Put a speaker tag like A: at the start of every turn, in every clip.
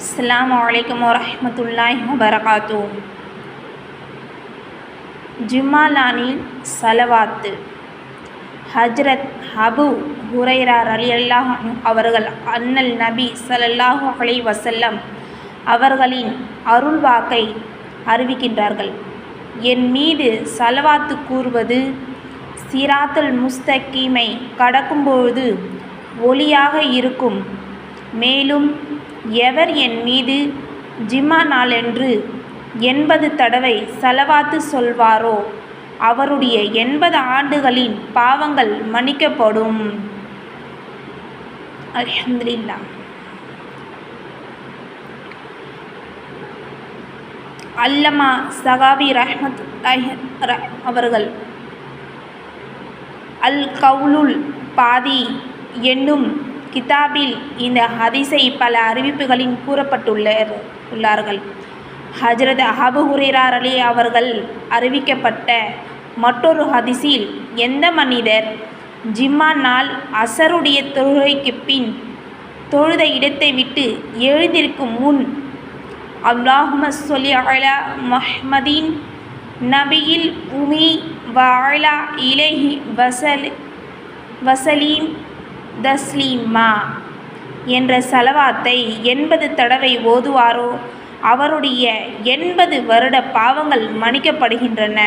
A: அஸ்ஸலாமு அலைக்கும் வரஹ்மத்துல்லாஹி வபரகாத்துஹு. ஜும்மாலானில் ஸலவாத்து. ஹஜ்ரத் அபூ ஹுரைரா ரலியல்லாஹு அன்ஹு அவர்கள் அன்னல் நபி ஸல்லல்லாஹு அலைஹி வஸல்லம் அவர்களின் அருள்வாக்கை அறிவிக்கின்றார்கள். என் மீது ஸலவாத்து கூறுவது சிராத்துல் முஸ்தகீமை கடக்கும்பொழுது ஒளியாக இருக்கும். மேலும் எவர் என் மீது ஜிம்மா நாளென்று 80 தடவை ஸலவாத்து சொல்வாரோ அவருடைய 80 ஆண்டுகளின் பாவங்கள் மன்னிக்கப்படும். அல்ஹம்துலில்லாஹ். அல்லமா சகாவி ரஹ்மத்துல்லாஹி அவர்கள் அல் கவுலுல் பாதி என்னும் கிதாபில் இந்த ஹதீஸை பல அறிவிப்புகளில் கூறப்பட்டுள்ளார்கள். ஹஜ்ரத் அபூ ஹுரைரா ரலியல்லாஹு அவர்கள் அறிவிக்கப்பட்ட மற்றொரு ஹதீஸில், எந்த மனிதர் ஜிம்மா நாள் அசருடைய தொழுகைக்கு பின் தொழுத இடத்தை விட்டு எழுந்திருக்கும் முன் அல்லாஹும்ம ஸல்லி அலா முஹம்மதின் நபியில் உமி வ அலா இலைஹி வஸலீம் தஸ்லீமா என்ற ஸலவாத்தை 80 தடவை ஓதுவாரோ அவருடைய 80 வருட பாவங்கள் மன்னிக்கப்படுகின்றன.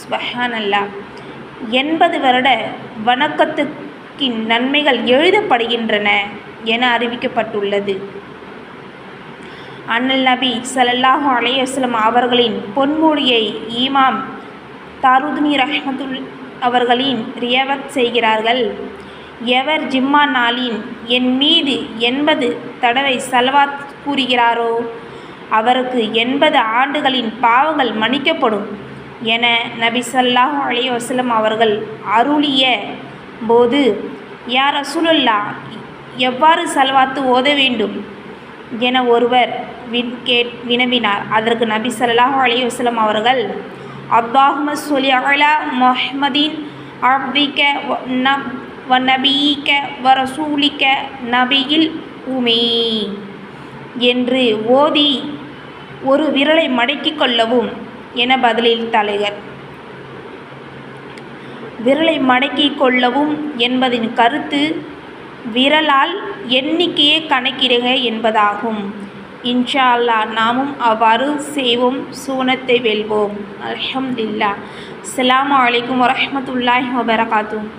A: சுப்ஹானல்லாஹ். 80 வருட வணக்கத்துக்கின் நன்மைகள் எழுதப்படுகின்றன என அறிவிக்கப்பட்டுள்ளது. அன்னல் நபி ஸல்லல்லாஹு அலைஹி வஸல்லம் அவர்களின் பொன்மொழியை இமாம் தாருதுனி ரஹ்மத்துல் அவர்களின் ரிவாயத் செய்கிறார்கள். எவர் ஜிம்மா நாளின் என் மீது 80 தடவை ஸலவாத் கூறுகிறாரோ அவருக்கு 80 ஆண்டுகளின் பாவங்கள் மன்னிக்கப்படும் என நபி ஸல்லல்லாஹு அலைஹி வஸல்லம் அவர்கள் அருளிய போது, யா ரசூலுல்லாஹ், எவ்வாறு ஸலவாத்து ஓத வேண்டும் என ஒருவர் வினவினார். அதற்கு நபி ஸல்லல்லாஹு அலைஹி வஸல்லம் அவர்கள், அல்லாஹும்ம ஸல்லி அலா முஹம்மதின் அப்திக வ நபியிக வ ரசூலிக நபியில் உமி என்று ஓதி ஒரு விரலை மடக்கிக் கொள்ளவும் என பதிலளித்தார்கள். விரலை மடக்கிக் கொள்ளவும் என்பதின் கருத்து விரலால் எண்ணிக்கையை கணக்கிடுக என்பதாகும். இன்ஷா அல்லாஹ் நாமும் அவ்வாறு செய்வோம், சுவனத்தை வெல்வோம். அல்ஹம்துலில்லாஹ். அஸ்ஸலாமு அலைக்கும் வரஹ்மத்துல்லாஹி வபரகாத்துஹு.